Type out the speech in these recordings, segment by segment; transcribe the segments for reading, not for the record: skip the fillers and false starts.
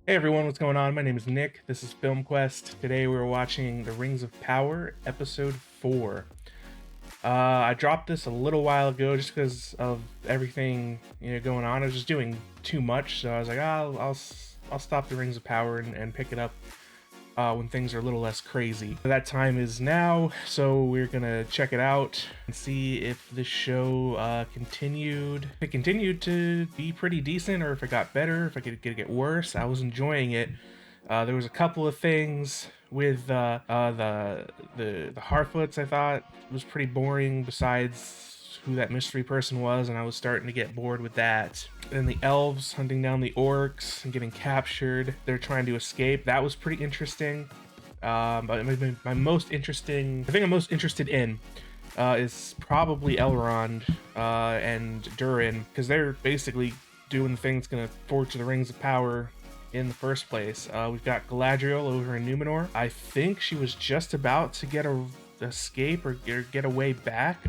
Hey everyone, what's going on? My name is Nick. This is Film Quest. Today we're watching The Rings of Power, Episode 4. I dropped this a little while ago just because of everything going on. I was just doing too much, so I was like, I'll stop The Rings of Power and pick it up when things are a little less crazy. That time is now, so we're gonna check it out and see if this show continued to be pretty decent, or if it got better, if it could get worse. I was enjoying it. There was a couple of things with the Harfoots I thought was pretty boring, besides who that mystery person was, and I was starting to get bored with that. And the elves hunting down the orcs and getting captured. They're trying to escape. That was pretty interesting. But my most interesting, the thing I'm most interested in is probably Elrond and Durin, because they're basically doing the thing that's going to forge the Rings of Power in the first place. We've got Galadriel over in Numenor. I think she was just about to get a escape or get away back,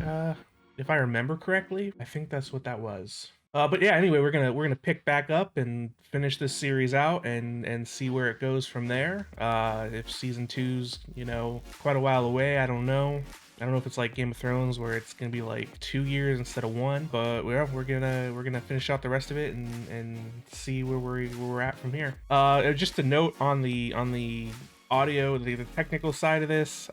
if I remember correctly. I think that's what that was. But yeah, anyway, we're gonna pick back up and finish this series out and see where it goes from there. If season 2's quite a while away, I don't know. I don't know if it's like Game of Thrones where it's gonna be like 2 years instead of 1. But we're gonna finish out the rest of it and see where we're at from here. Just a note on the audio, the technical side of this.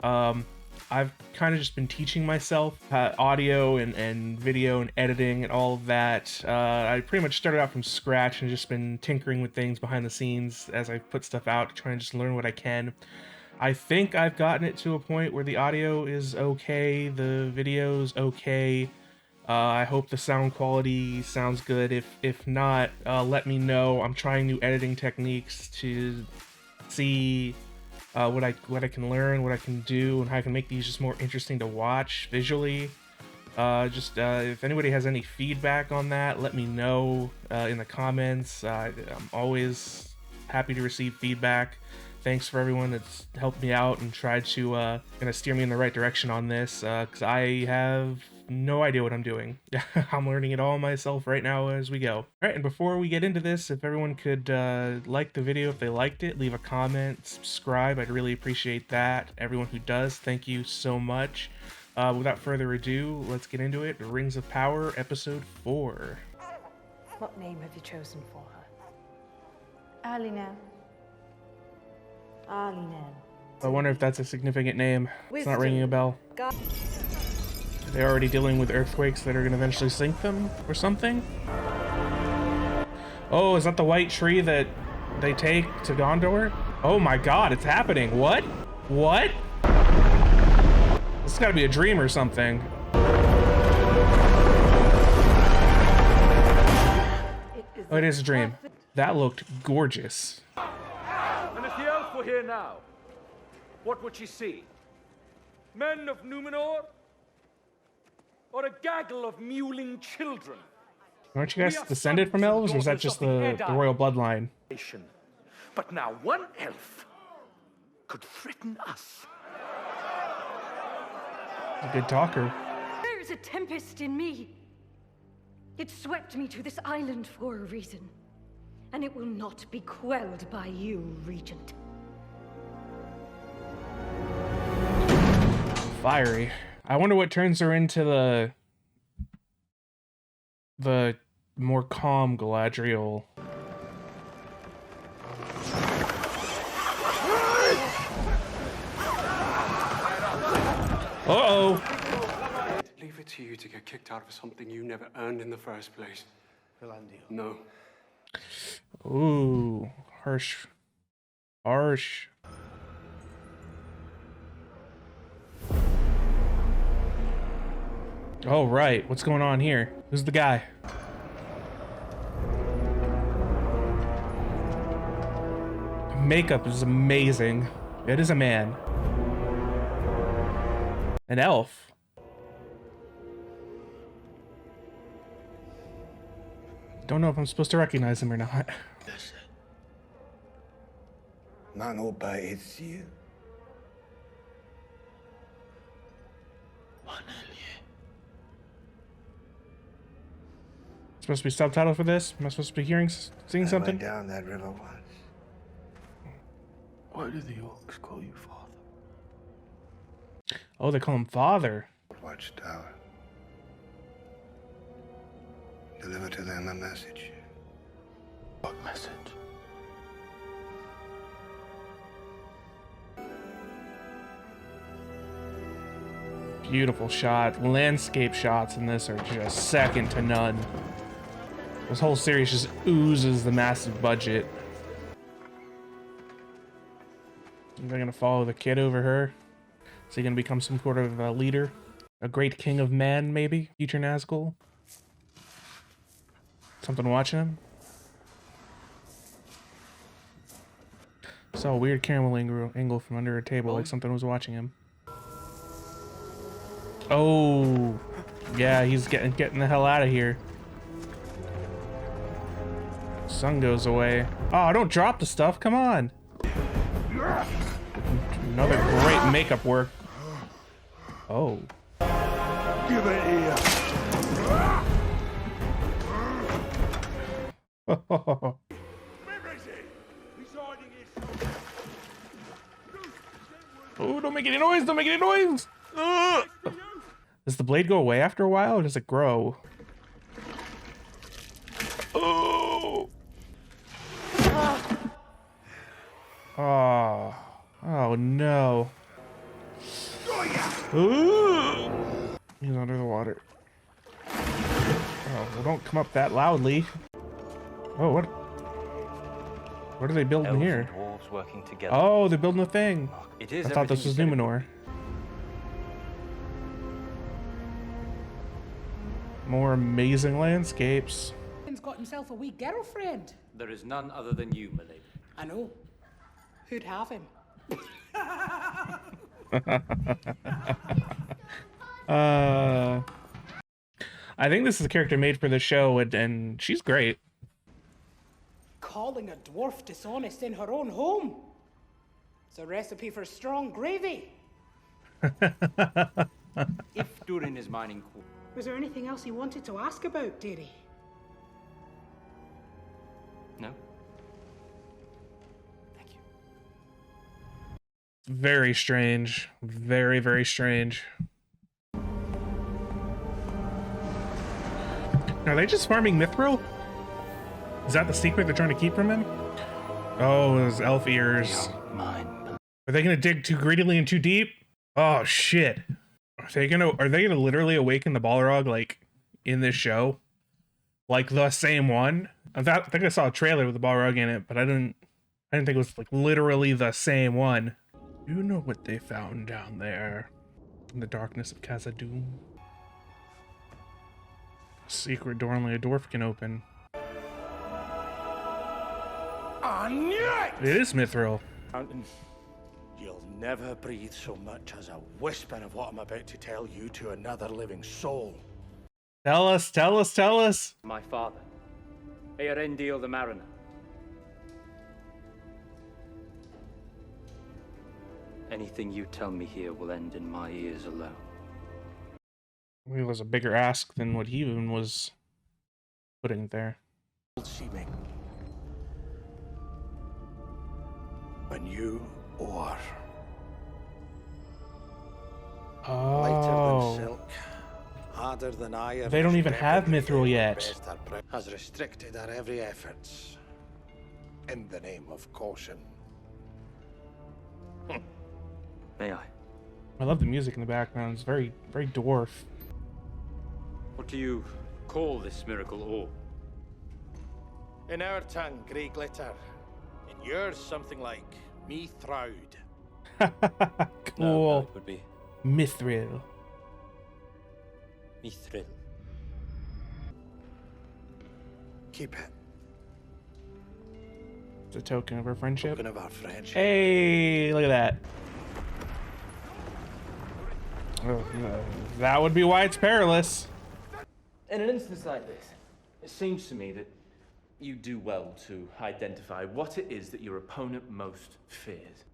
I've kind of just been teaching myself audio and video and editing and all of that. I pretty much started out from scratch and just been tinkering with things behind the scenes as I put stuff out, trying to just learn what I can. I think I've gotten it to a point where the audio is okay, the video's okay. I hope the sound quality sounds good. If not, let me know. I'm trying new editing techniques to see what I can learn, what I can do, and how I can make these just more interesting to watch visually. If anybody has any feedback on that, let me know in the comments. I'm always happy to receive feedback. Thanks for everyone that's helped me out and tried to kind of steer me in the right direction on this, because I have no idea what I'm doing. I'm learning it all myself right now as we go. All right, and before we get into this, if everyone could like the video if they liked it, leave a comment, subscribe, I'd really appreciate that. Everyone who does, thank you so much. Without further ado, let's get into it. Rings of Power, Episode 4. What name have you chosen for her? Alina. Alina. I wonder if that's a significant name. It's not ringing a bell. God. They're already dealing with earthquakes that are going to eventually sink them or something? Oh, is that the white tree that they take to Gondor? Oh my god, it's happening. What? What? This has got to be a dream or something. Oh, it is a dream. That looked gorgeous. And if the elf were here now, what would she see? Men of Numenor? Or a gaggle of mewling children? Aren't you guys descended from elves, or is that just the royal bloodline? But now one elf could threaten us. A good talker. There is a tempest in me. It swept me to this island for a reason, and it will not be quelled by you, Regent. Fiery. I wonder what turns her into the more calm Galadriel. Uh-oh. Leave it to you to get kicked out of something you never earned in the first place. Elendil. No. Ooh, harsh. Harsh. Oh, right. What's going on here? Who's the guy? Makeup is amazing. It is a man. An elf. Don't know if I'm supposed to recognize him or not. Man obeys you. Supposed to be subtitle for this? Am I supposed to be seeing I something? went down that river once. Why do the orcs call you father? Oh, they call him father. Watchtower. Deliver to them a message. What message? Beautiful shot. Landscape shots in this are just second to none. This whole series just oozes the massive budget. Are they gonna follow the kid over her? Is he gonna become some sort of a leader? A great king of men, maybe? Future Nazgul? Something watching him? Saw a weird camera angle from under a table, like something was watching him. Oh, yeah, he's getting the hell out of here. Sun goes away. Oh, don't drop the stuff. Come on. Another great makeup work. Oh. Give it here. Oh, don't make any noise. Don't make any noise. Does the blade go away after a while, or does it grow? Oh. Oh. Oh no. Ooh. He's under the water. Oh, well, don't come up that loudly. Oh, what? What are they building Elves here? and dwarves working together. Oh, they're building a thing. It is I thought this was everything you Numenor. More amazing landscapes. He's got himself a wee girlfriend. There is none other than you, my lady. I know. Who'd have him? I think this is a character made for the show, and she's great. Calling a dwarf dishonest in her own home. It's a recipe for strong gravy. If Durin is mining coal, Was there anything else he wanted to ask about, dearie? no? Thank you. Very strange. Very, very strange. Are they just farming Mithril? Is that the secret they're trying to keep from him? Oh, those elf ears. Mine. Are they gonna dig too greedily and too deep? Oh shit. Are they gonna literally awaken the Balrog like in this show? Like the same one? I think I saw a trailer with the Balrog in it, but I didn't think it was like literally the same one. You know what they found down there in the darkness of Khazad-dûm? A secret door only a dwarf can open. I knew it! It is Mithril. Mountain, you'll never breathe so much as a whisper of what I'm about to tell you to another living soul. Tell us, tell us, tell us. My father, Elendil the Mariner. Anything you tell me here will end in my ears alone. It was a bigger ask than what he even was putting there. Seeming. When you are lighter Oh. than silk, harder than iron. They don't even have Mithril yet. Has restricted our every efforts in the name of caution. May I? I love the music in the background. It's very, very dwarf. What do you call this miracle ore? In our tongue, grey glitter. In yours, something like me throud. Cool. it would be Mithril. Mithril. Keep it. It's a token of our friendship. Token of our friendship. Hey, look at that. Oh, that would be why it's perilous. In an instance like this, it seems to me that you do well to identify what it is that your opponent most fears,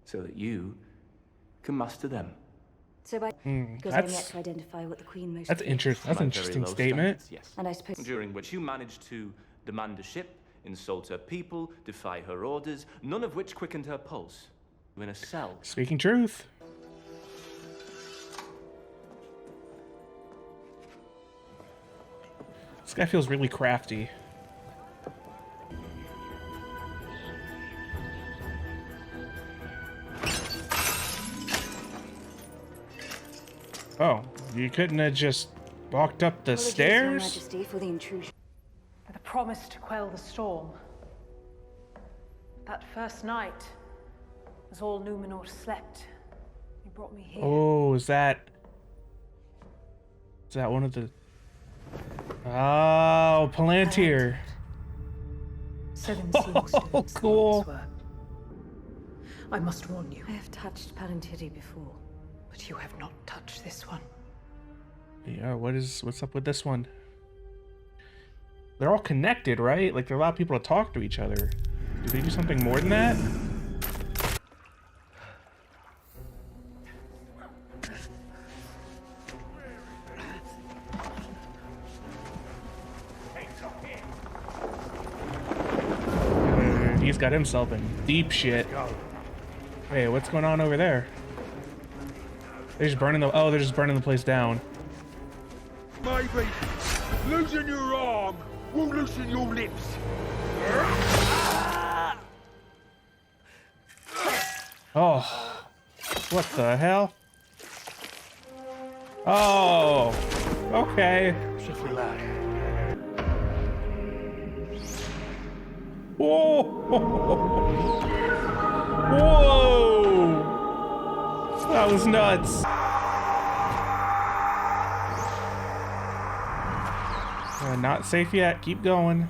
so that you can master them. So by because I'm yet That's to identify what the Queen most that's fears. interesting. That's My an very interesting low statement. standards, yes. And I suppose During which you managed to demand a ship insult her people, defy her orders, none of which quickened her pulse. In a cell. Speaking truth. This guy feels really crafty. Oh, you couldn't have just walked up the Apologies, stairs? Your Majesty, for the intrusion. With a promise to quell the storm. That first night, as all Numenor slept, you brought me here. Oh, is that one of the... Oh, Palantir. 7 seal students. Cool. I must warn you, I have touched Palantir before. but you have not touched this one. Yeah, what's up with this one? They're all connected, right? Like, there are a lot of people to talk to each other. Do they do something more than that? He's got himself in deep shit. Hey, what's going on over there? They're just burning they're just burning the place down. Maybe losing your arm will loosen your lips. Oh, what the hell? Oh, okay. Whoa! Whoa! That was nuts. Not safe yet. Keep going.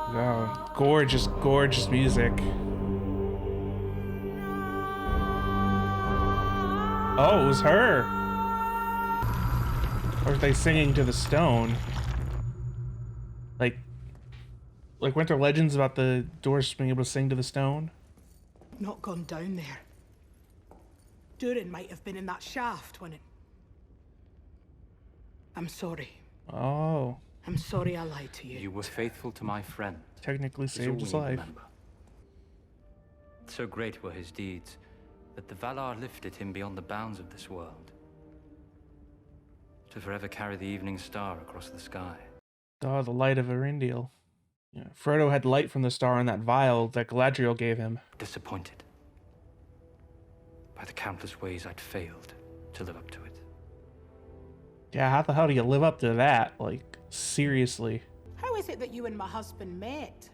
Oh, gorgeous, gorgeous music. Oh, it was her. Or are they singing to the stone? Like weren't there legends about the dwarves being able to sing to the stone? Not gone down there. Durin might have been in that shaft when it... I'm sorry. Oh. I'm sorry I lied to you. You were faithful to my friend. Technically It's all saved we his need to life. remember. So great were his deeds that the Valar lifted him beyond the bounds of this world, to forever carry the evening star across the sky. Oh, the light of Elendil. Yeah, Frodo had light from the star in that vial that Galadriel gave him. Disappointed by the countless ways I'd failed to live up to it. Yeah, how the hell do you live up to that? Like, seriously. How is it that you and my husband met?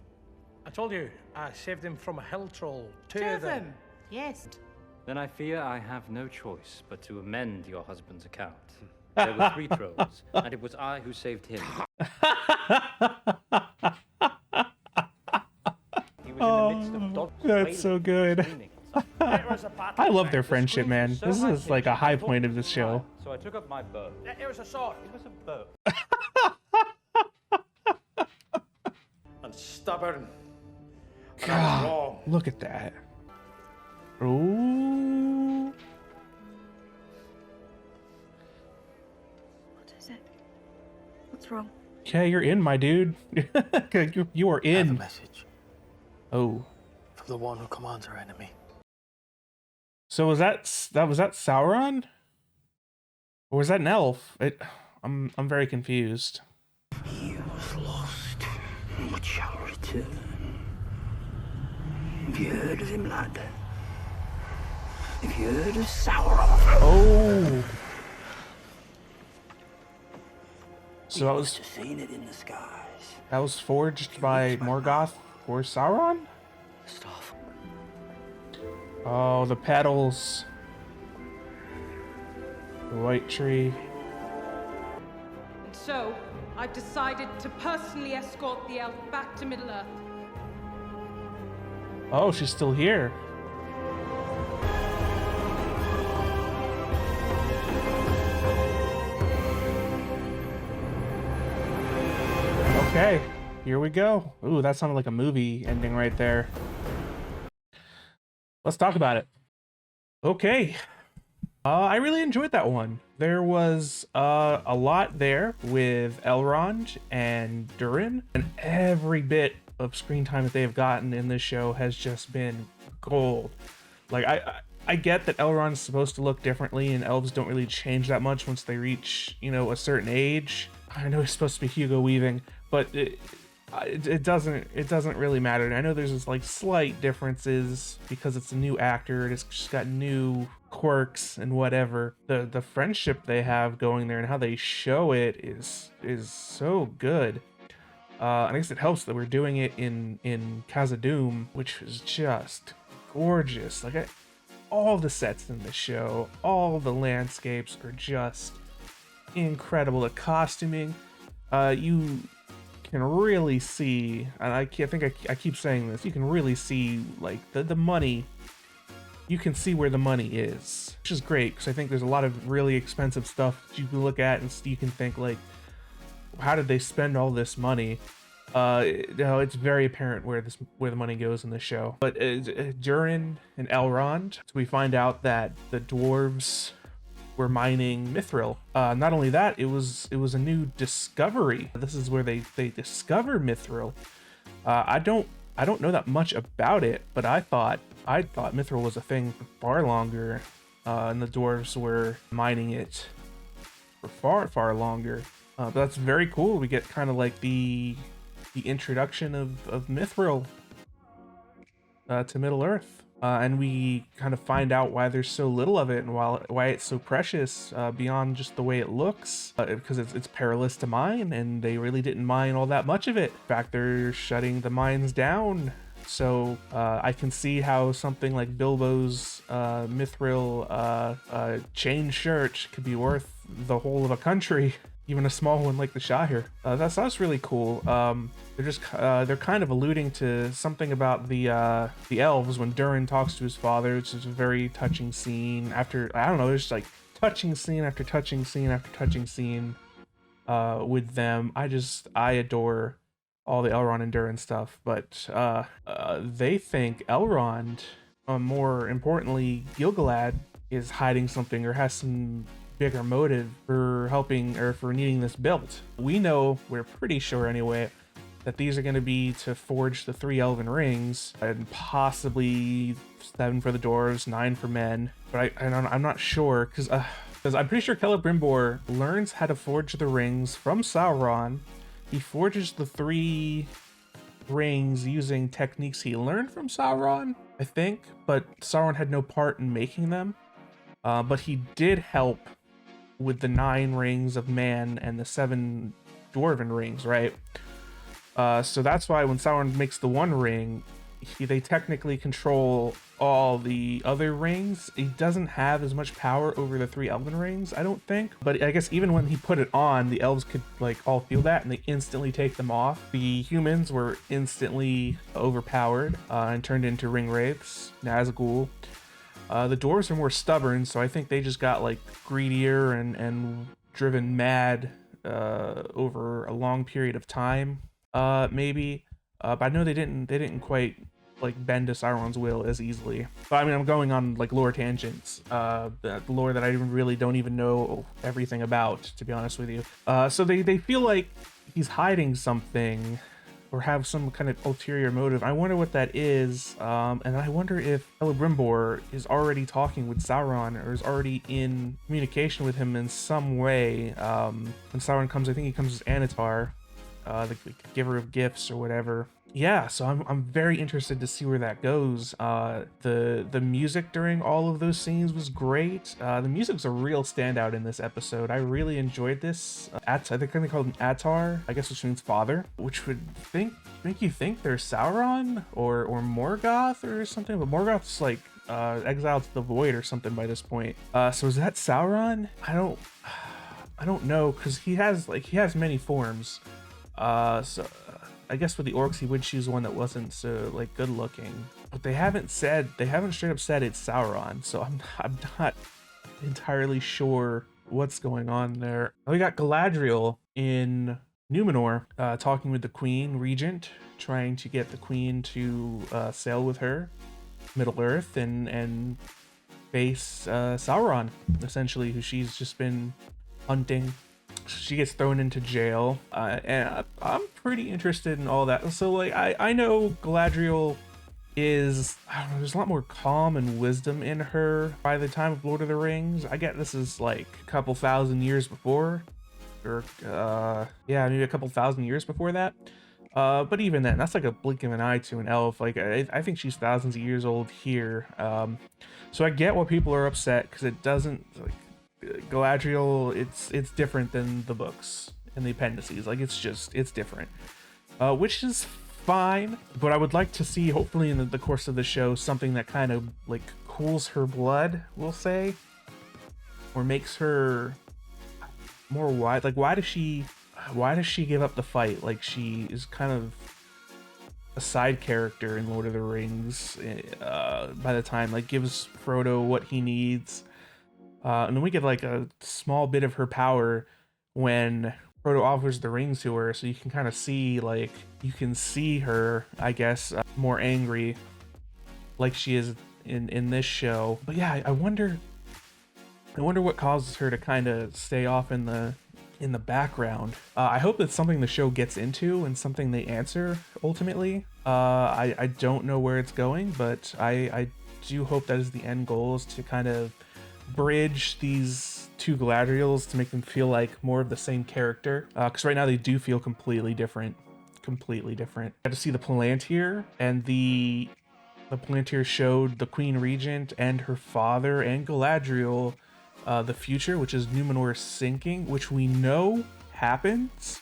I told you, I saved him from a hill troll. Two of them. Yes. Then I fear I have no choice but to amend your husband's account. There were 3 trolls, and it was I who saved him. He was in the midst of dogs That's so good. I love their friendship, man. This is like a high point of this show. So I took up my bow. Here was a sword. It was a bow. And stubborn. And I was God, wrong. look at that. Ooh. What is it? What's wrong? Okay, you're in, my dude. you are I have a in. message Oh. from the one who commands our enemy. So was that Sauron? Or was that an elf? I'm very confused. He was lost, but shall return. Have you heard of him, lad? Have you heard of Sauron? Oh. So that was Seen it in the skies. that was forged by Morgoth or Sauron? Stuff. Oh, the petals. The white tree. And so, I've decided to personally escort the elf back to Middle-earth. Oh, she's still here. Okay, here we go. Ooh, that sounded like a movie ending right there. Let's talk about it. Okay. I really enjoyed that one. There was a lot there with Elrond and Durin, and every bit of screen time that they have gotten in this show has just been gold. Like, I get that Elrond's supposed to look differently, and elves don't really change that much once they reach, you know, a certain age. I know he's supposed to be Hugo Weaving, but it doesn't really matter. And I know there's just like slight differences because it's a new actor. It's just got new quirks and whatever. The friendship they have going there and how they show it is so good. I guess it helps that we're doing it in Khazad-dûm, which is just gorgeous. Like, all the sets in the show, all the landscapes are just incredible. The costuming, you can really see, and I keep saying this, you can really see like the money. You can see where the money is, which is great, because I think there's a lot of really expensive stuff that you can look at and you can think like, how did they spend all this money? No, it's very apparent where the money goes in the show. But Durin and Elrond, so we find out that the dwarves were mining Mithril. Not only that, it was a new discovery. This is where they discover Mithril. I don't know that much about it, but I thought Mithril was a thing for far longer, and the dwarves were mining it for far longer. But that's very cool. We get kind of like the introduction of Mithril to Middle Earth. And we kind of find out why there's so little of it and why it's so precious, beyond just the way it looks, because it's perilous to mine, and they really didn't mine all that much of it. In fact, they're shutting the mines down. So I can see how something like Bilbo's Mithril chain shirt could be worth the whole of a country. Even a small one like the Shire. That's really cool. They're kind of alluding to something about the elves when Durin talks to his father, which is a very touching scene. After, I don't know, there's like touching scene after touching scene after touching scene with them. I adore all the Elrond and Durin stuff, but they think Elrond, more importantly Gil-galad, is hiding something or has some bigger motive for helping or for needing this built. We're pretty sure anyway, that these are going to be to forge the 3 elven rings, and possibly 7 for the dwarves, 9 for men. But I'm not sure, because I'm pretty sure Celebrimbor learns how to forge the rings from Sauron. He forges the 3 rings using techniques he learned from Sauron, I think, but Sauron had no part in making them. But he did help with the 9 rings of man and the 7 dwarven rings, right? So that's why when Sauron makes the 1 ring, they technically control all the other rings. He doesn't have as much power over the 3 elven rings, I don't think. But I guess even when he put it on, the elves could like all feel that, and they instantly take them off. The humans were instantly overpowered and turned into ring wraiths, Nazgul. The dwarves are more stubborn, so I think they just got like greedier and driven mad over a long period of time, maybe. But I know they didn't quite like bend to Sauron's will as easily. But I mean, I'm going on like lore tangents, the lore that I really don't even know everything about, to be honest with you. So they feel like he's hiding something, or have some kind of ulterior motive. I wonder what that is, and I wonder if Celebrimbor is already talking with Sauron, or is already in communication with him in some way. When Sauron comes, I think he comes as Anatar, the giver of gifts or whatever. Yeah, so I'm very interested to see where that goes. The music during all of those scenes was great. The music's a real standout in this episode. I really enjoyed this. I think they called him Atar, I guess, which means father, which would make you think they're Sauron or Morgoth or something, but Morgoth's like exiled to the void or something by this point. So is that Sauron? I don't know, because he has many forms. So I guess with the orcs he would choose one that wasn't so like good looking, but they haven't straight up said it's Sauron, so I'm not entirely sure what's going on there. We got Galadriel in Numenor talking with the Queen Regent, trying to get the Queen to sail with her Middle Earth and face Sauron, essentially, who she's just been hunting. She gets thrown into jail, and I'm pretty interested in all that. So like I know Galadriel is, I don't know, there's a lot more calm and wisdom in her by the time of Lord of the Rings. I get this is like a couple thousand years before, or yeah, maybe a couple thousand years before that. But even then, that's like a blink of an eye to an elf. Like I think she's thousands of years old here. So I get why people are upset, because it doesn't, like, Galadriel, it's different than the books and the appendices. Like it's different, which is fine. But I would like to see, hopefully in the course of the show, something that kind of like cools her blood, we'll say, or makes her more wise. Like why does she give up the fight? Like she is kind of a side character in Lord of the Rings by the time, like gives Frodo what he needs. And then we get like a small bit of her power when Frodo offers the rings to her, so you can kind of see, like, you can see her, I guess, more angry, like she is in this show. But yeah, I wonder what causes her to kind of stay off in the background. I hope it's something the show gets into and something they answer ultimately. I don't know where it's going, but I do hope that is the end goal, is to kind of bridge these two Galadriels to make them feel like more of the same character, because right now they do feel completely different. I had to see the Palantir, and the Palantir showed the Queen Regent and her father and Galadriel the future, which is Numenor sinking, which we know happens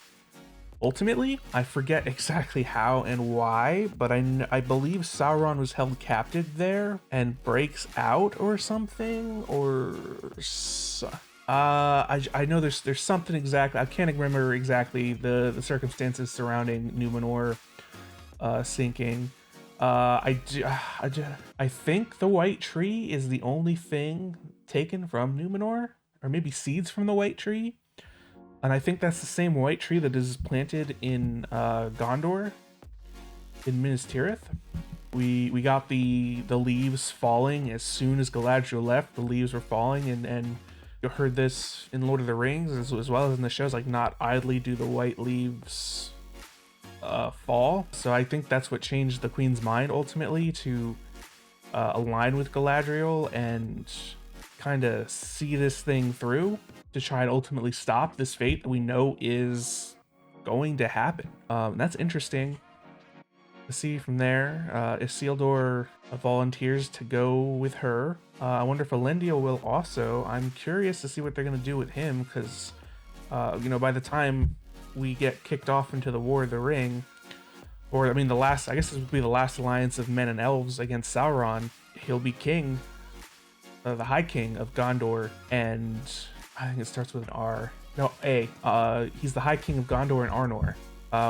ultimately. I forget exactly how and why, but I believe Sauron was held captive there and breaks out or something, or I know there's something exactly. I can't remember exactly the circumstances surrounding Numenor sinking. I think the White Tree is the only thing taken from Numenor, or maybe seeds from the White Tree. And I think that's the same White Tree that is planted in Gondor, in Minas Tirith. We got the leaves falling as soon as Galadriel left. The leaves were falling, and you heard this in Lord of the Rings as well as in the shows. Like, not idly do the white leaves fall. So I think that's what changed the Queen's mind ultimately, to align with Galadriel and kind of see this thing through, to try and ultimately stop this fate that we know is going to happen. That's interesting to see from there. Isildur volunteers to go with her. I wonder if Elendil will also. I'm curious to see what they're going to do with him, because by the time we get kicked off into the War of the Ring, or I guess this would be the last alliance of men and elves against Sauron, he'll be king, the High King of Gondor, and I think it starts with an R. No, A. He's the High King of Gondor and Arnor,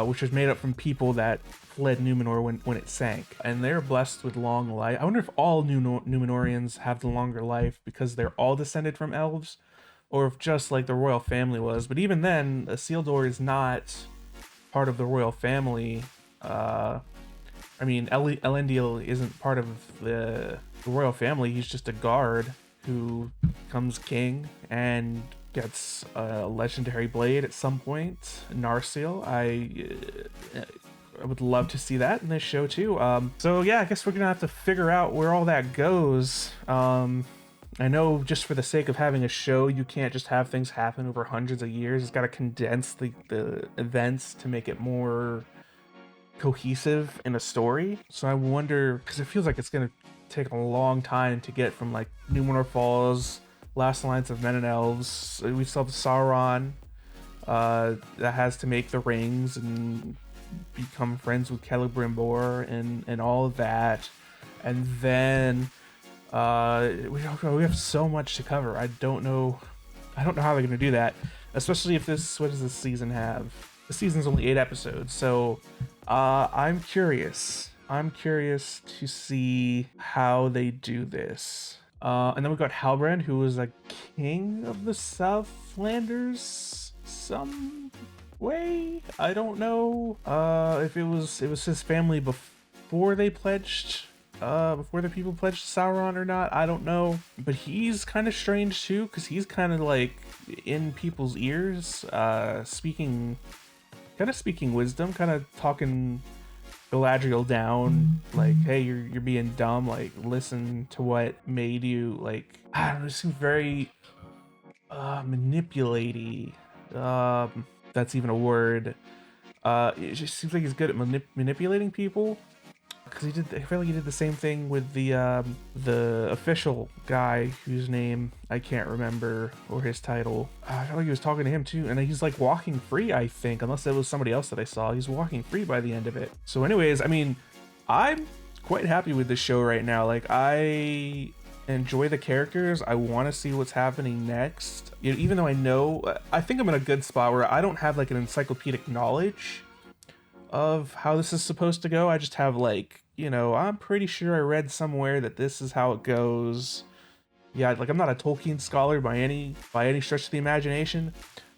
which was made up from people that fled Numenor when it sank. And they're blessed with long life. I wonder if all Numenorians have the longer life because they're all descended from elves, or if just like the royal family was. But even then, Isildur is not part of the royal family. Elendil isn't part of the royal family. He's just a guard who becomes king and gets a legendary blade at some point, Narsil. I would love to see that in this show too. So yeah, I guess we're gonna have to figure out where all that goes. I know, just for the sake of having a show, you can't just have things happen over hundreds of years. It's got to condense the events to make it more cohesive in a story. So I wonder, because it feels like it's gonna take a long time to get from like Numenor Falls, Last Alliance of Men and Elves. We still have Sauron that has to make the rings and become friends with Celebrimbor and all of that, and then we have so much to cover. I don't know how they're gonna do that, especially if what does this season have? The season's only 8 episodes, so I'm curious to see how they do this. And then we've got Halbrand, who was a king of the Southlanders some way. I don't know if it was his family before they pledged before the people pledged to Sauron or not, I don't know. But he's kind of strange too, because he's kind of like in people's ears, speaking wisdom, kind of talking Galadriel down, like, hey, you're being dumb, like, listen to what made you, like, I don't know, it seems very manipulating. That's even a word. It just seems like he's good at manipulating people, because I feel like he did the same thing with the official guy whose name I can't remember, or his title. I feel like he was talking to him too, and he's like walking free, I think, unless it was somebody else that I saw. He's walking free by the end of it. So anyways, I mean, I'm quite happy with this show right now. Like, I enjoy the characters. I want to see what's happening next. You know, even though I think I'm in a good spot where I don't have like an encyclopedic knowledge of how this is supposed to go. I just have, like, you know, I'm pretty sure I read somewhere that this is how it goes. Yeah, like, I'm not a Tolkien scholar by any stretch of the imagination,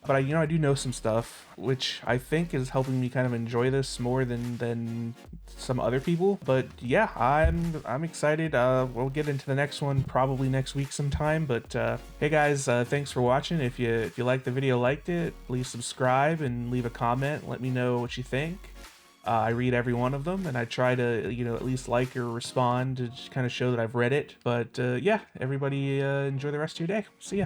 but I do know some stuff, which I think is helping me kind of enjoy this more than some other people. But yeah, I'm excited. We'll get into the next one probably next week sometime. But hey guys, thanks for watching. If you liked the video, liked it, please subscribe and leave a comment. Let me know what you think. I read every one of them, and I try to, you know, at least like or respond to just kind of show that I've read it. But yeah, everybody enjoy the rest of your day. See ya.